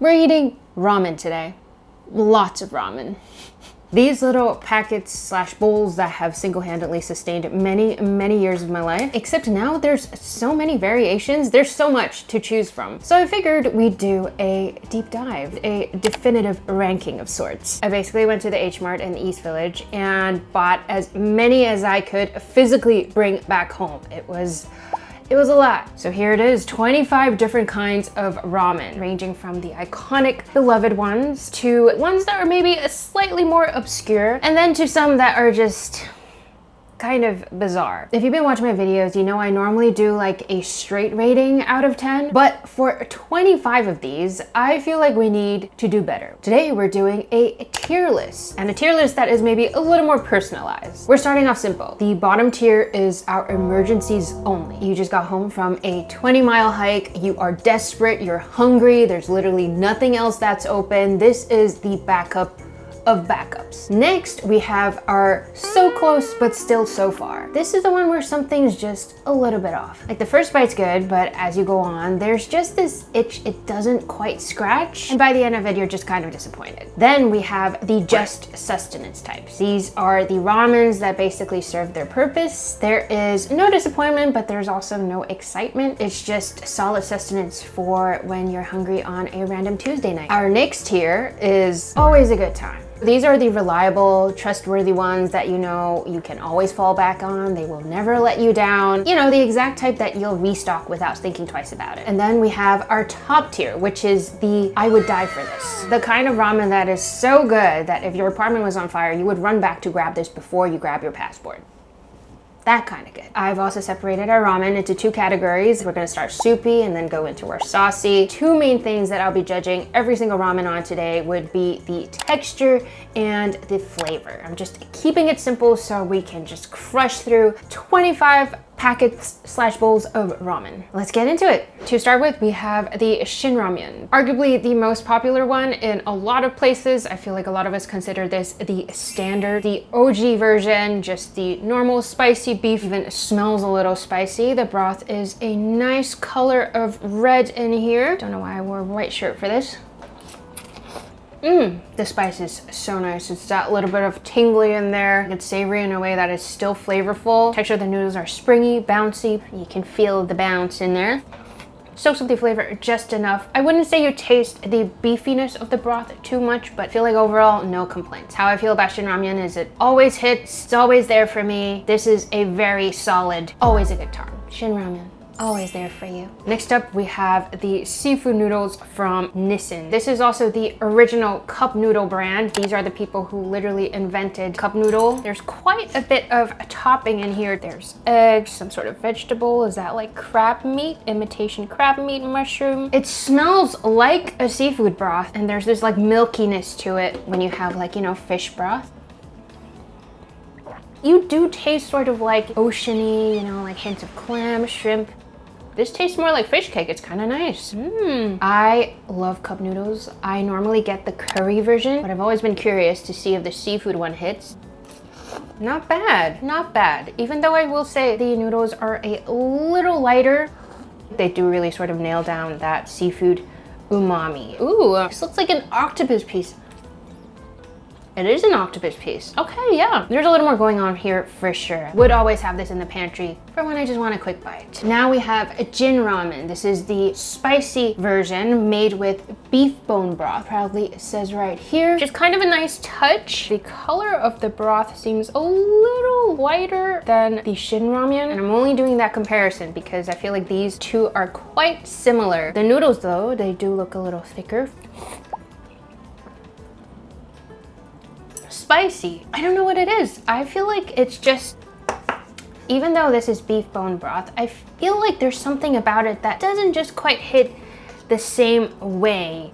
We're eating ramen today. Lots of ramen. These little packets slash bowls that have single-handedly sustained many years of my life. Except now there's so many variations. There's so much to choose from. So I figured we'd do a deep dive, a definitive ranking of sorts. I basically went to the H Mart in the East Village and bought as many as I could physically bring back home. It was a lot. So here it is, 25 different kinds of ramen, ranging from the iconic, beloved ones to ones that are maybe slightly more obscure, and then to some that are just kind of bizarre. If you've been watching my videos, you know I normally do like a straight rating out of 10, but for 25 of these, I feel like we need to do better. Today, we're doing a tier list, and a tier list that is maybe a little more personalized. We're starting off simple. The bottom tier is our emergencies only. You just got home from a 20-mile hike, you are desperate, you're hungry, there's literally nothing else that's open. This is the backup of backups. Next, we have our so close but still so far. This is the one where something's just a little bit off. Like the first bite's good, but as you go on, there's just this itch it doesn't quite scratch, and by the end of it, you're just kind of disappointed. Then we have the just sustenance types. These are the ramens that basically serve their purpose. There is no disappointment, but there's also no excitement. It's just solid sustenance for when you're hungry on a random Tuesday night. Our next tier is always a good time. These are the reliable, trustworthy ones that you know you can always fall back on. They will never let you down. You know, the exact type that you'll restock without thinking twice about it. And then we have our top tier, which is the I would die for this. The kind of ramen that is so good that if your apartment was on fire, you would run back to grab this before you grab your passport. That kind of good. I've also separated our ramen into two categories. We're gonna start soupy and then go into our saucy. Two main things that I'll be judging every single ramen on today would be the texture and the flavor. I'm just keeping it simple so we can just crush through 25 packets slash bowls of ramen. Let's get into it. To start with, we have the shin ramyun. Arguably the most popular one in a lot of places. I feel like a lot of us consider this the standard, the OG version, just the normal spicy beef. Even smells a little spicy. The broth is a nice color of red in here. Don't know why I wore a white shirt for this. The spice is so nice. It's that little bit of tingly in there. It's savory in a way that is still flavorful. Texture of the noodles are springy, bouncy. You can feel the bounce in there. Soaks up the flavor just enough. I wouldn't say you taste the beefiness of the broth too much, but I feel like overall, no complaints. How I feel about shin ramyun is it always hits, it's always there for me. This is a very solid, always a good time. Shin ramyun. Always there for you. Next up, we have the seafood noodles from Nissin. This is also the original cup noodle brand. These are the people who literally invented cup noodle. There's quite a bit of topping in here. There's eggs, some sort of vegetable. Is that like crab meat? Imitation crab meat mushroom. It smells like a seafood broth, and there's this like milkiness to it when you have like, you know, fish broth. You do taste sort of like oceany, you know, like hints of clam, shrimp. This tastes more like fish cake. It's kind of nice. I love cup noodles. I normally get the curry version, but I've always been curious to see if the seafood one hits. Not bad, not bad. Even though I will say the noodles are a little lighter, they do really sort of nail down that seafood umami. Ooh, this looks like an octopus piece. It is an octopus piece. Okay, yeah. There's a little more going on here for sure. Would always have this in the pantry for when I just want a quick bite. Now we have a jin ramen. This is the spicy version made with beef bone broth. Proudly says right here. Just kind of a nice touch. The color of the broth seems a little lighter than the shin ramyun. And I'm only doing that comparison because I feel like these two are quite similar. The noodles though, they do look a little thicker. Spicy. I don't know what it is. I feel like it's just, even though this is beef bone broth, I feel like there's something about it that doesn't just quite hit the same way.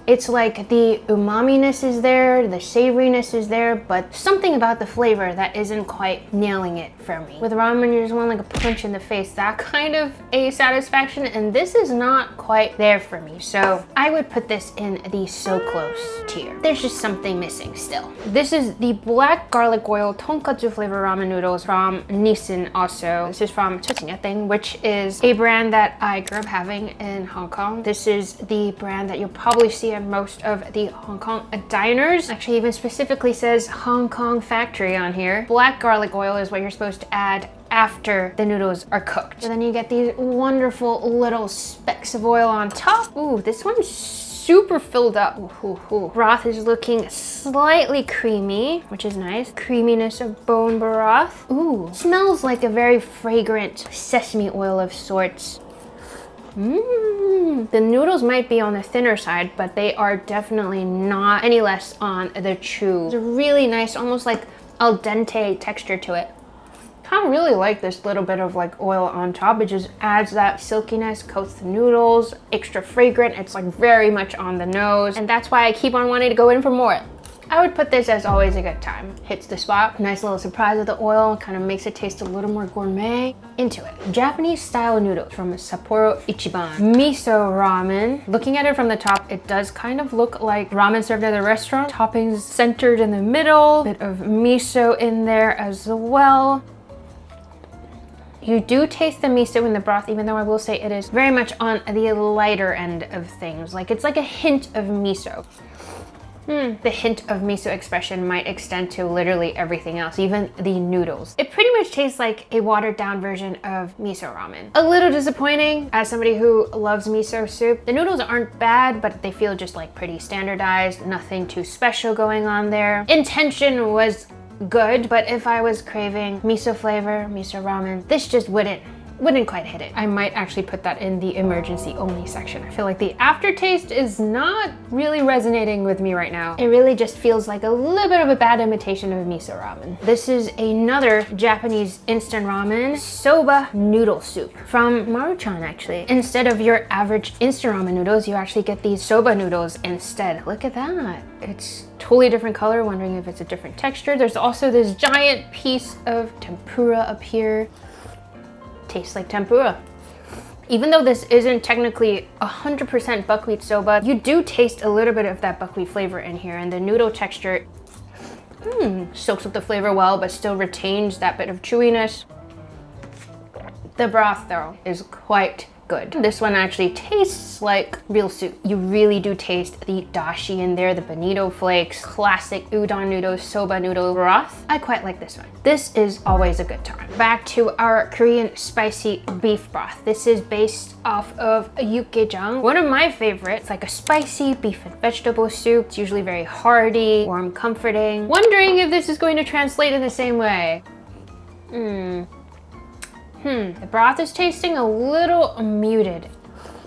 It's like the umami-ness is there, the savoriness is there, but something about the flavor that isn't quite nailing it for me. With ramen, you just want like a punch in the face, that kind of a satisfaction, and this is not quite there for me. So I would put this in the so close tier. There's just something missing still. This is the black garlic oil tonkatsu flavor ramen noodles from Nissin also. This is from jjajang, which is a brand that I grew up having in Hong Kong. This is the brand that you'll probably see at most of the Hong Kong diners. Actually, even specifically says Hong Kong factory on here. Black garlic oil is what you're supposed to add after the noodles are cooked. And then you get these wonderful little specks of oil on top. Ooh, this one's super filled up. Ooh. Broth is looking slightly creamy, which is nice. Creaminess of bone broth. Ooh, smells like a very fragrant sesame oil of sorts. The noodles might be on the thinner side, but they are definitely not any less on the chew. It's a really nice, almost like al dente texture to it. I really like this little bit of like oil on top. It just adds that silkiness, coats the noodles, extra fragrant. It's like very much on the nose, and that's why I keep on wanting to go in for more. I would put this as always a good time. Hits the spot. Nice little surprise with the oil. Kind of makes it taste a little more gourmet. Into it. Japanese style noodles from Sapporo Ichiban. Miso ramen. Looking at it from the top, it does kind of look like ramen served at a restaurant. Toppings centered in the middle. Bit of miso in there as well. You do taste the miso in the broth, even though I will say it is very much on the lighter end of things. Like it's like a hint of miso. The hint of miso expression might extend to literally everything else, even the noodles. It pretty much tastes like a watered down version of miso ramen. A little disappointing as somebody who loves miso soup. The noodles aren't bad, but they feel just like pretty standardized, nothing too special going on there. Intention was good, but if I was craving miso flavor, miso ramen, this just wouldn't quite hit it. I might actually put that in the emergency only section. I feel like the aftertaste is not really resonating with me right now. It really just feels like a little bit of a bad imitation of miso ramen. This is another Japanese instant ramen, soba noodle soup from Maruchan actually. Instead of your average instant ramen noodles, you actually get these soba noodles instead. Look at that. It's totally different color, wondering if it's a different texture. There's also this giant piece of tempura up here. Tastes like tempura. Even though this isn't technically 100% buckwheat soba, you do taste a little bit of that buckwheat flavor in here, and the noodle texture soaks up the flavor well, but still retains that bit of chewiness. The broth though is quite good. This one actually tastes like real soup. You really do taste the dashi in there, the bonito flakes, classic udon noodles, soba noodle broth. I quite like this one. This is always a good time. Back to our Korean spicy beef broth. This is based off of yukgaejang, one of my favorites. It's like a spicy beef and vegetable soup. It's usually very hearty, warm, comforting. Wondering if this is going to translate in the same way. The broth is tasting a little muted.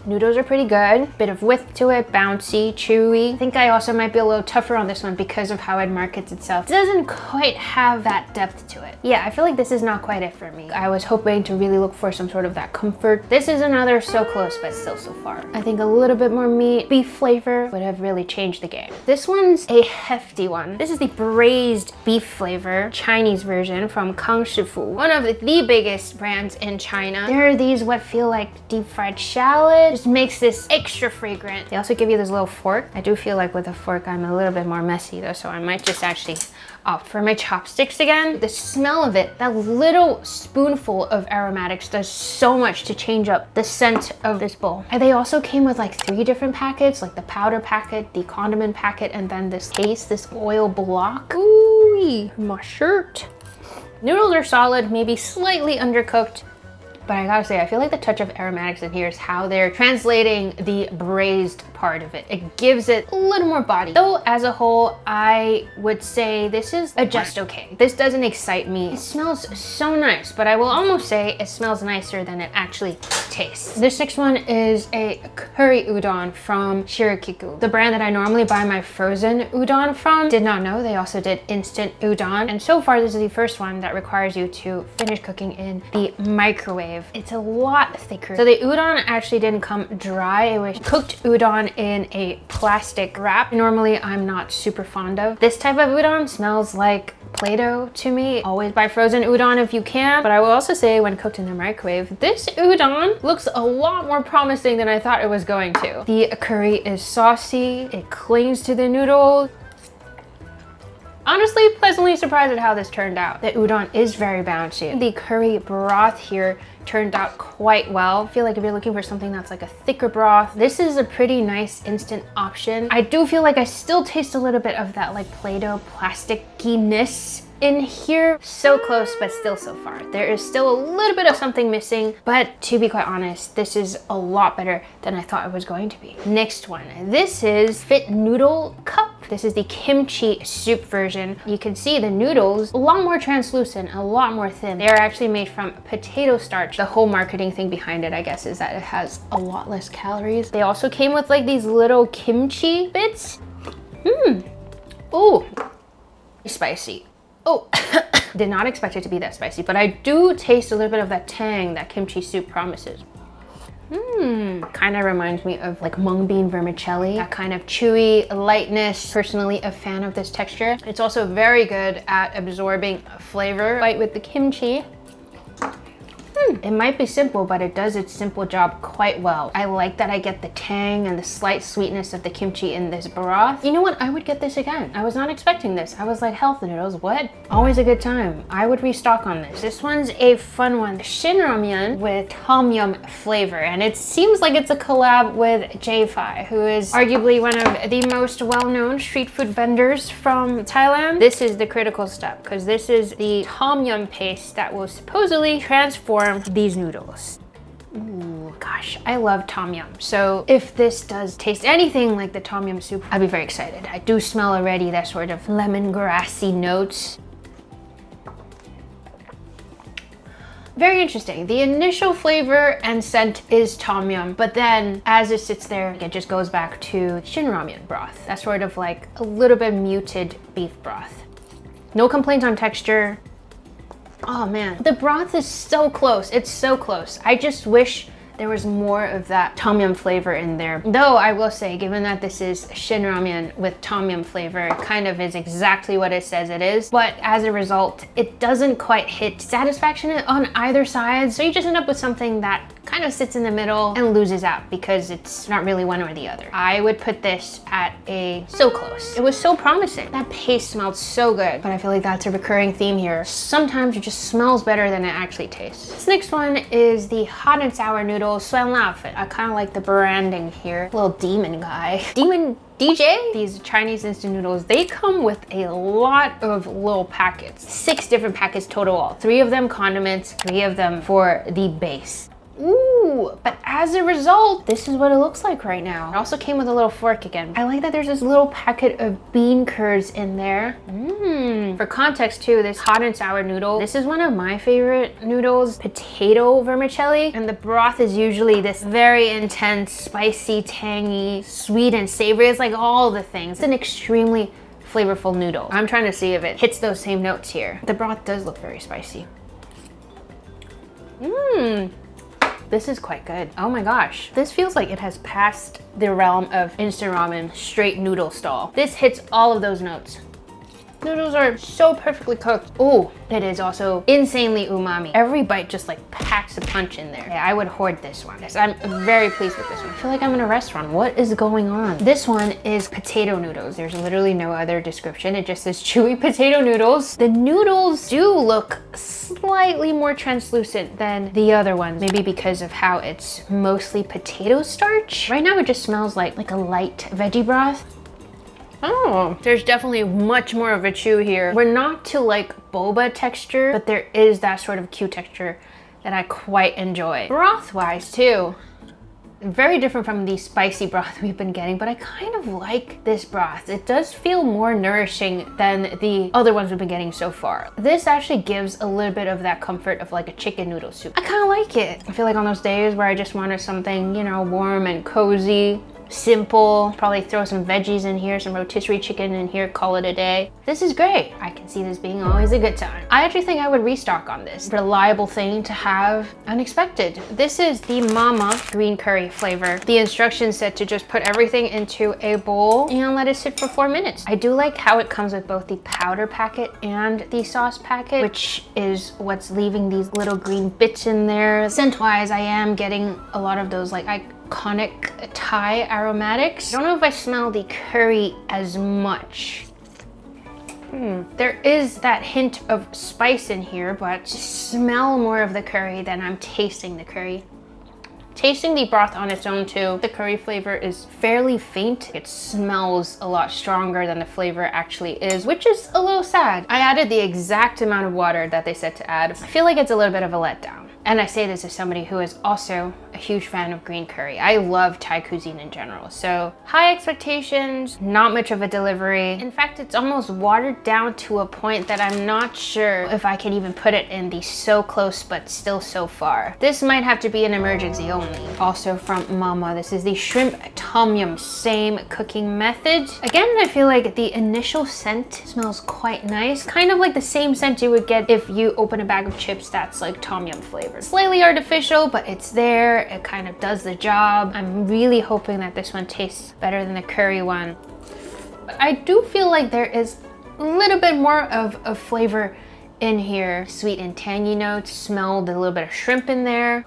Noodles are pretty good. Bit of width to it, bouncy, chewy. I think I also might be a little tougher on this one because of how it markets itself. It doesn't quite have that depth to it. Yeah, I feel like this is not quite it for me. I was hoping to really look for some sort of that comfort. This is another so close, but still so far. I think a little bit more meat, beef flavor would have really changed the game. This one's a hefty one. This is the braised beef flavor, Chinese version from Kangshifu, one of the biggest brands in China. There are these what feel like deep fried shallots. Just makes this extra fragrant. They also give you this little fork. I do feel like with a fork I'm a little bit more messy though, so I might just actually opt for my chopsticks again. The smell of it, that little spoonful of aromatics does so much to change up the scent of this bowl. And they also came with like 3 different packets, like the powder packet, the condiment packet, and then this paste, this oil block. Ooh, my shirt. Noodles are solid, maybe slightly undercooked. But I gotta say, I feel like the touch of aromatics in here is how they're translating the braised part of it. It gives it a little more body. Though as a whole, I would say this is a just okay. This doesn't excite me. It smells so nice, but I will almost say it smells nicer than it actually tastes. This next one is a curry udon from Shirakiku, the brand that I normally buy my frozen udon from. Did not know they also did instant udon. And so far, this is the first one that requires you to finish cooking in the microwave. It's a lot thicker. So the udon actually didn't come dry. It was cooked udon udon in a plastic wrap. Normally, I'm not super fond of this type of udon. Smells like Play-Doh to me. Always buy frozen udon if you can. But I will also say, when cooked in the microwave, this udon looks a lot more promising than I thought it was going to. The curry is saucy. It clings to the noodle. Honestly, pleasantly surprised at how this turned out. The udon is very bouncy. The curry broth here turned out quite well. I feel like if you're looking for something that's like a thicker broth, this is a pretty nice instant option. I do feel like I still taste a little bit of that like Play-Doh plasticky-ness in here. So close, but still so far. There is still a little bit of something missing, but to be quite honest, this is a lot better than I thought it was going to be. Next one, this is Fit Noodle Cup. This is the kimchi soup version. You can see the noodles a lot more translucent, a lot more thin. They are actually made from potato starch. The whole marketing thing behind it, I guess, is that it has a lot less calories. They also came with like these little kimchi bits. Ooh, spicy. Oh, did not expect it to be that spicy, but I do taste a little bit of that tang that kimchi soup promises. Kind of reminds me of like mung bean vermicelli, that kind of chewy lightness. Personally, a fan of this texture. It's also very good at absorbing flavor. Bite with the kimchi. It might be simple, but it does its simple job quite well. I like that I get the tang and the slight sweetness of the kimchi in this broth. You know what? I would get this again. I was not expecting this. I was like, health noodles, what? Always a good time. I would restock on this. This one's a fun one. Shin ramyun with tomyum flavor. And it seems like it's a collab with J-Fi, who is arguably one of the most well-known street food vendors from Thailand. This is the critical step, because this is the tomyum paste that will supposedly transform these noodles. Ooh, gosh, I love tomyum. So if this does taste anything like the tomyum soup, I'd be very excited. I do smell already that sort of lemongrassy notes. Very interesting. The initial flavor and scent is tomyum, but then as it sits there, it just goes back to shin ramyun broth. That's sort of like a little bit muted beef broth. No complaints on texture. Oh man, the broth is so close. It's so close. I just wish there was more of that tomyum flavor in there. Though I will say, given that this is shin ramyun with tomyum flavor, it kind of is exactly what it says it is. But as a result, it doesn't quite hit satisfaction on either side. So you just end up with something that kind of sits in the middle and loses out because it's not really one or the other. I would put this at a so close. It was so promising. That paste smelled so good, but I feel like that's a recurring theme here. Sometimes it just smells better than it actually tastes. This next one is the hot and sour noodle noodle. I kind of like the branding here. Little demon guy. Demon DJ? These Chinese instant noodles, they come with a lot of little packets. 6 different packets total. 3 of them condiments, 3 of them for the base. Ooh, but as a result, this is what it looks like right now. It also came with a little fork again. I like that there's this little packet of bean curds in there. For context too, this hot and sour noodle, this is one of my favorite noodles, potato vermicelli. And the broth is usually this very intense, spicy, tangy, sweet and savory. It's like all the things. It's an extremely flavorful noodle. I'm trying to see if it hits those same notes here. The broth does look very spicy. This is quite good. Oh my gosh. This feels like it has passed the realm of instant ramen, straight noodle stall. This hits all of those notes. Noodles are so perfectly cooked. Oh, it is also insanely umami. Every bite just like packs a punch in there. Yeah, I would hoard this one. Yes, I'm very pleased with this one. I feel like I'm in a restaurant. What is going on? This one is potato noodles. There's literally no other description. It just says chewy potato noodles. The noodles do look slightly more translucent than the other ones. Maybe because of how it's mostly potato starch. Right now it just smells like a light veggie broth. Oh, there's definitely much more of a chew here. We're not to like boba texture, but there is that sort of Q texture that I quite enjoy. Broth-wise too, very different from the spicy broth we've been getting, but I kind of like this broth. It does feel more nourishing than the other ones we've been getting so far. This actually gives a little bit of that comfort of like a chicken noodle soup. I kind of like it. I feel like on those days where I just wanted something, you know, warm and cozy, simple. Probably throw some veggies in here, some rotisserie chicken in here, call it a day. This is great. I can see this being always a good time. I actually think I would restock on this. Reliable thing to have, unexpected. This is the Mama green curry flavor. The instructions said to just put everything into a bowl and let it sit for 4 minutes. I do like how it comes with both the powder packet and the sauce packet, which is what's leaving these little green bits in there. Scent-wise, I am getting a lot of those like iconic Thai aromatics. I don't know if I smell the curry as much. There is that hint of spice in here, but smell more of the curry than I'm tasting the curry. Tasting the broth on its own too, the curry flavor is fairly faint. It smells a lot stronger than the flavor actually is, which is a little sad. I added the exact amount of water that they said to add. I feel like it's a little bit of a letdown. And I say this as somebody who is also a huge fan of green curry. I love Thai cuisine in general. So high expectations, not much of a delivery. In fact, it's almost watered down to a point that I'm not sure if I can even put it in the so close but still so far. This might have to be an emergency only. Also from Mama, this is the shrimp tomyum, same cooking method. Again, I feel like the initial scent smells quite nice. Kind of like the same scent you would get if you open a bag of chips that's like tomyum flavor. Slightly artificial, but it's there. It kind of does the job. I'm really hoping that this one tastes better than the curry one. But I do feel like there is a little bit more of a flavor in here. Sweet and tangy notes, smelled a little bit of shrimp in there.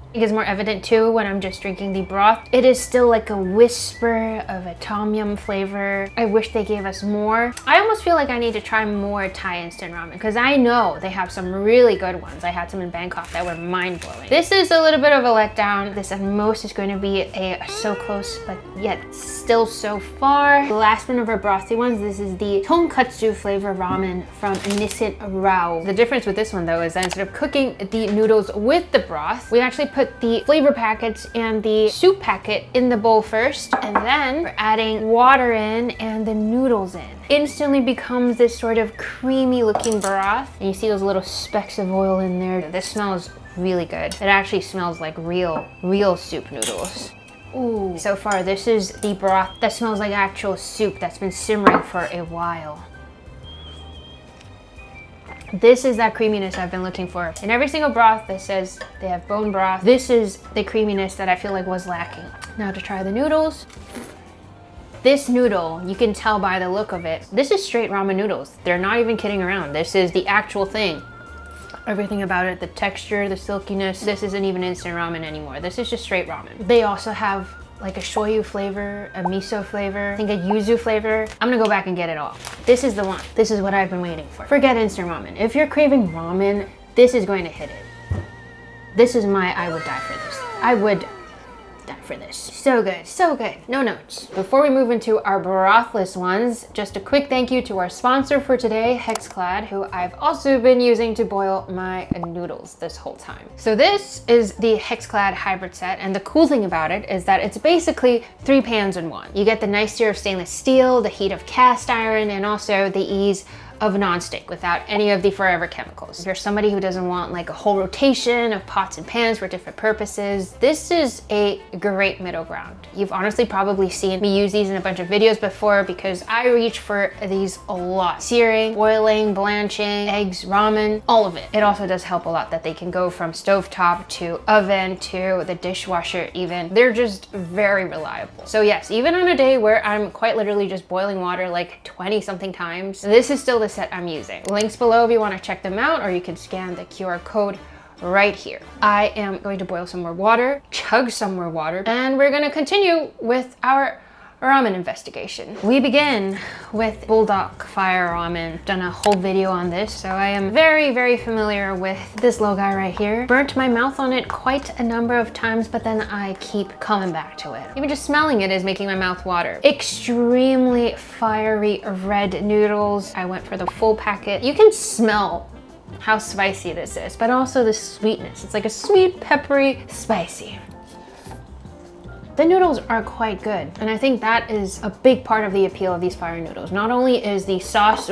I think it's more evident too when I'm just drinking the broth. It is still like a whisper of a tom yum flavor. I wish they gave us more. I almost feel like I need to try more Thai instant ramen because I know they have some really good ones. I had some in Bangkok that were mind-blowing. This is a little bit of a letdown. This at most is going to be a so close but yet still so far. The last one of our brothy ones, this is the tonkatsu flavor ramen from nissin raoh. The difference with this one though is that instead of cooking the noodles with the broth, we actually put the flavor packets and the soup packet in the bowl first, and then we're adding water in and the noodles in. Instantly becomes this sort of creamy looking broth, and you see those little specks of oil in there. This smells really good. It actually smells like real soup noodles. Ooh. So far, this is the broth that smells like actual soup that's been simmering for a while. This is that creaminess I've been looking for. In every single broth that says they have bone broth, this is the creaminess that I feel like was lacking. Now to try the noodles. This noodle, you can tell by the look of it, this is straight ramen noodles. They're not even kidding around. This is the actual thing. Everything about it, the texture, the silkiness, this isn't even instant ramen anymore. This is just straight ramen. They also have like a shoyu flavor, a miso flavor, I think a yuzu flavor. I'm gonna go back and get it all. This is the one. This is what I've been waiting for. Forget instant ramen. If you're craving ramen, this is going to hit it. This is my I would die for this. I would die for this. So good, so good. No notes. Before we move into our brothless ones, just a quick thank you to our sponsor for today, Hexclad, who I've also been using to boil my noodles this whole time. So this is the Hexclad hybrid set, and the cool thing about it is that it's basically 3 pans in one. You get the niceties of stainless steel, the heat of cast iron, and also the ease of non-stick without any of the forever chemicals. If you're somebody who doesn't want like a whole rotation of pots and pans for different purposes, this is a great middle ground. You've honestly probably seen me use these in a bunch of videos before because I reach for these a lot. Searing, boiling, blanching, eggs, ramen, all of it. It also does help a lot that they can go from stovetop to oven to the dishwasher even. They're just very reliable. So yes, even on a day where I'm quite literally just boiling water like 20 something times, this is still the set I'm using. Links below if you want to check them out, or you can scan the QR code right here. I am going to boil some more water, chug some more water, and we're going to continue with our ramen investigation. We begin with buldak fire ramen. I've done a whole video on this, so I am very familiar with this little guy right here. Burnt my mouth on it quite a number of times, but then I keep coming back to it. Even just smelling it is making my mouth water. Extremely fiery red noodles. I went for the full packet. You can smell how spicy this is, but also the sweetness. It's like a sweet, peppery, spicy. The noodles are quite good, and I think that is a big part of the appeal of these fire noodles. Not only is the sauce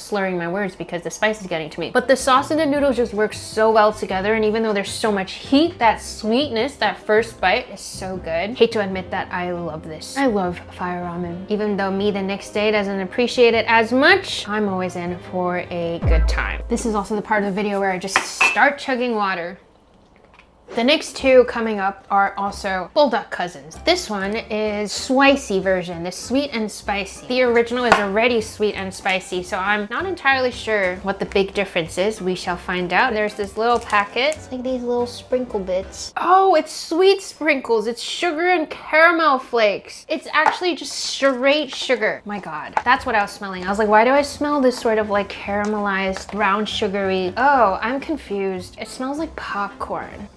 slurring my words because the spice is getting to me. But the sauce and the noodles just work so well together, and even though there's so much heat, that sweetness, that first bite is so good. Hate to admit that I love this. I love fire ramen. Even though me the next day doesn't appreciate it as much, I'm always in for a good time. This is also the part of the video where I just start chugging water. The next two coming up are also buldak cousins. This one is swicy version, the sweet and spicy. The original is already sweet and spicy, so I'm not entirely sure what the big difference is. We shall find out. There's this little packet. It's like these little sprinkle bits. Oh, it's sweet sprinkles. It's sugar and caramel flakes. It's actually just straight sugar. My God, that's what I was smelling. I was like, why do I smell this sort of like caramelized, brown sugary? Oh, I'm confused. It smells like popcorn.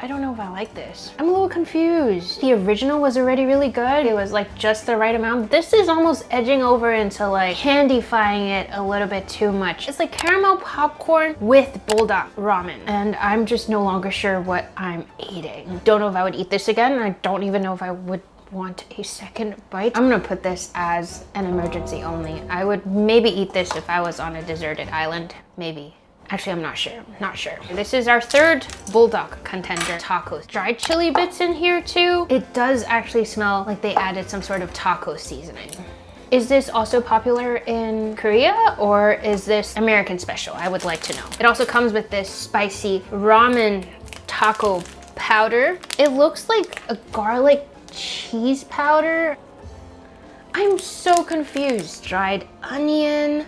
I don't know if I like this. I'm a little confused. The original was already really good. It was like just the right amount. This is almost edging over into like candyfying it a little bit too much. It's like caramel popcorn with buldak ramen. And I'm just no longer sure what I'm eating. Don't know if I would eat this again. I don't even know if I would want a second bite. I'm gonna put this as an emergency only. I would maybe eat this if I was on a deserted island. Maybe. Actually, I'm not sure. Not sure. This is our third buldak contender, tacos. Dried chili bits in here too. It does actually smell like they added some sort of taco seasoning. Is this also popular in Korea or is this American special? I would like to know. It also comes with this spicy ramen taco powder. It looks like a garlic cheese powder. I'm so confused. Dried onion.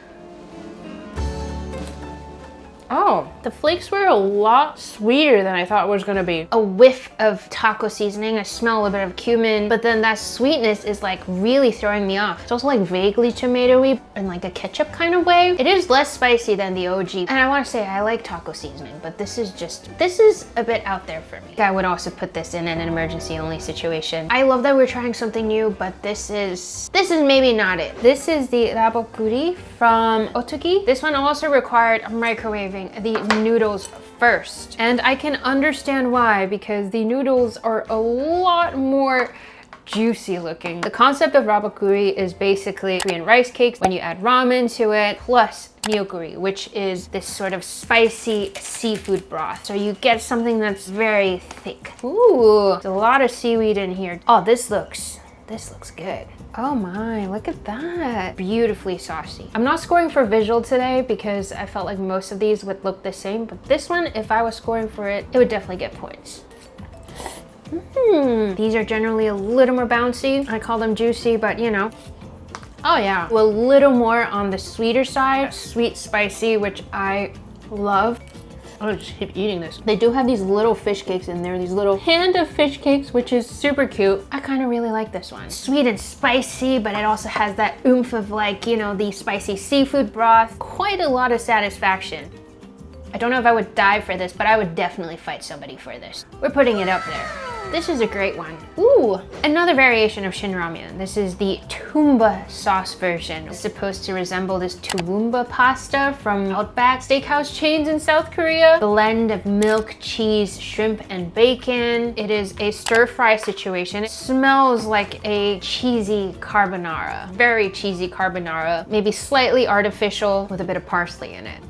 Oh, the flakes were a lot sweeter than I thought it was gonna be. A whiff of taco seasoning. I smell a little bit of cumin, but then that sweetness is like really throwing me off. It's also like vaguely tomatoey in like a ketchup kind of way. It is less spicy than the OG. And I wanna say I like taco seasoning, but this is a bit out there for me. I would also put this in an emergency only situation. I love that we're trying something new, but this is maybe not it. This is the rabokguri from Ottogi. This one also required microwaving the noodles first. And I can understand why, because the noodles are a lot more juicy looking. The concept of rabokguri is basically Korean rice cakes when you add ramen to it, plus ryokuri, which is this sort of spicy seafood broth. So you get something that's very thick. Ooh, there's a lot of seaweed in here. Oh, this looks good. Oh my, look at that. Beautifully saucy. I'm not scoring for visual today because I felt like most of these would look the same, but this one, if I was scoring for it, it would definitely get points. These are generally a little more bouncy. I call them juicy, but you know. Oh yeah, a little more on the sweeter side. Sweet spicy, which I love. I'll just keep eating this. They do have these little fish cakes in there, these little hand of fish cakes, which is super cute. I kind of really like this one. Sweet and spicy, but it also has that oomph of like, you know, the spicy seafood broth. Quite a lot of satisfaction. I don't know if I would die for this, but I would definitely fight somebody for this. We're putting it up there. This is a great one. Ooh, another variation of shin ramyun. This is the toomba sauce version. It's supposed to resemble this toomba pasta from Outback steakhouse chains in South Korea. Blend of milk, cheese, shrimp, and bacon. It is a stir-fry situation. It smells like a cheesy carbonara. Very cheesy carbonara. Maybe slightly artificial with a bit of parsley in it.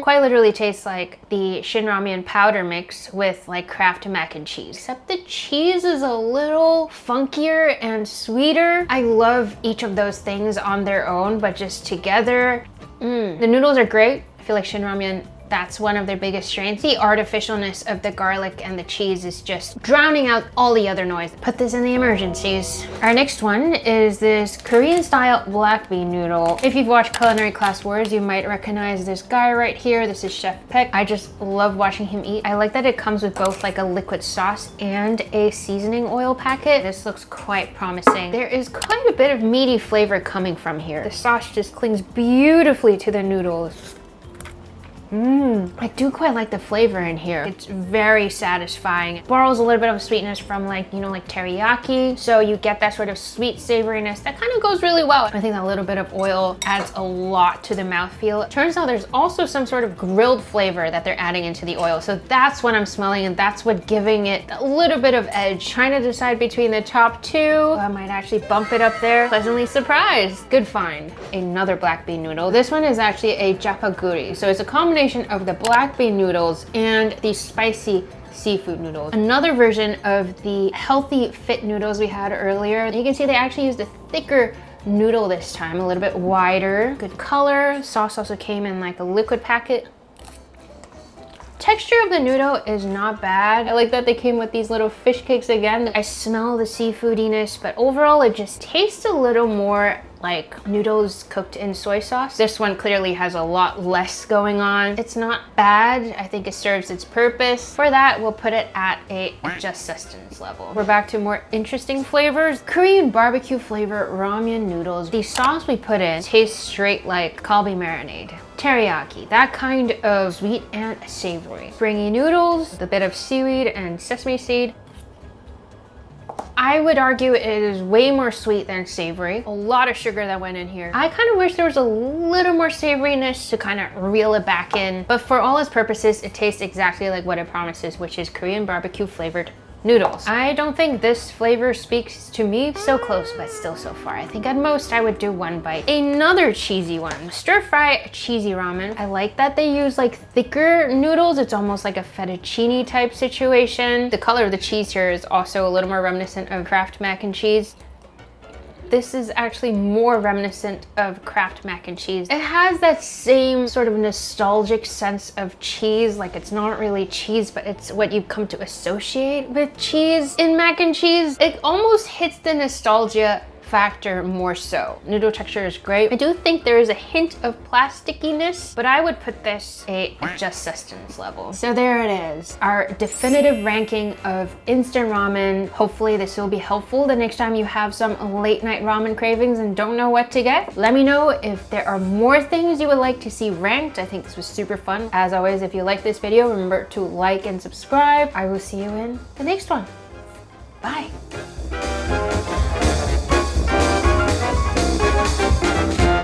Quite literally tastes like the shin ramyun powder mix with like Kraft mac and cheese. Except the cheese is a little funkier and sweeter. I love each of those things on their own, but just together. The noodles are great. I feel like shin ramyun, that's one of their biggest strengths. The artificialness of the garlic and the cheese is just drowning out all the other noise. Put this in the emergencies. Our next one is this Korean style black bean noodle. If you've watched Culinary Class Wars, you might recognize this guy right here. This is Chef Peck. I just love watching him eat. I like that it comes with both like a liquid sauce and a seasoning oil packet. This looks quite promising. There is quite a bit of meaty flavor coming from here. The sauce just clings beautifully to the noodles. I do quite like the flavor in here. It's very satisfying. It borrows a little bit of sweetness from like, you know, like teriyaki. So you get that sort of sweet savoriness that kind of goes really well. I think that little bit of oil adds a lot to the mouthfeel. It turns out there's also some sort of grilled flavor that they're adding into the oil. So that's what I'm smelling, and that's what giving it a little bit of edge. Trying to decide between the top two. I might actually bump it up there. Pleasantly surprised. Good find. Another black bean noodle. This one is actually a jjapaguri. So it's a combination of the black bean noodles and the spicy seafood noodles. Another version of the healthy fit noodles we had earlier. You can see they actually used a thicker noodle this time, a little bit wider. Good color. Sauce also came in like a liquid packet. Texture of the noodle is not bad. I like that they came with these little fish cakes again. I smell the seafoodiness, but overall it just tastes a little more like noodles cooked in soy sauce. This one clearly has a lot less going on. It's not bad. I think it serves its purpose. For that, we'll put it at a just sustenance level. We're back to more interesting flavors. Korean barbecue flavor ramyun noodles. The sauce we put in tastes straight like kalbi marinade. Teriyaki, that kind of sweet and savory. Springy noodles, with a bit of seaweed and sesame seed. I would argue it is way more sweet than savory. A lot of sugar that went in here. I kind of wish there was a little more savoriness to kind of reel it back in. But for all its purposes, it tastes exactly like what it promises, which is Korean barbecue flavored noodles. I don't think this flavor speaks to me. So close, but still so far. I think at most I would do one bite. Another cheesy one, stir fry cheesy ramen. I like that they use like thicker noodles. It's almost like a fettuccine type situation. The color of the cheese here is also a little more reminiscent of Kraft mac and cheese. This is actually more reminiscent of Kraft mac and cheese. It has that same sort of nostalgic sense of cheese, like it's not really cheese, but it's what you've come to associate with cheese in mac and cheese. It almost hits the nostalgia factor more so. Noodle texture is great. I do think there is a hint of plasticiness, but I would put this a just sustenance level. So there it is, our definitive ranking of instant ramen. Hopefully this will be helpful the next time you have some late night ramen cravings and don't know what to get. Let me know if there are more things you would like to see ranked. I think this was super fun. As always, if you like this video, remember to like and subscribe. I will see you in the next one. Bye.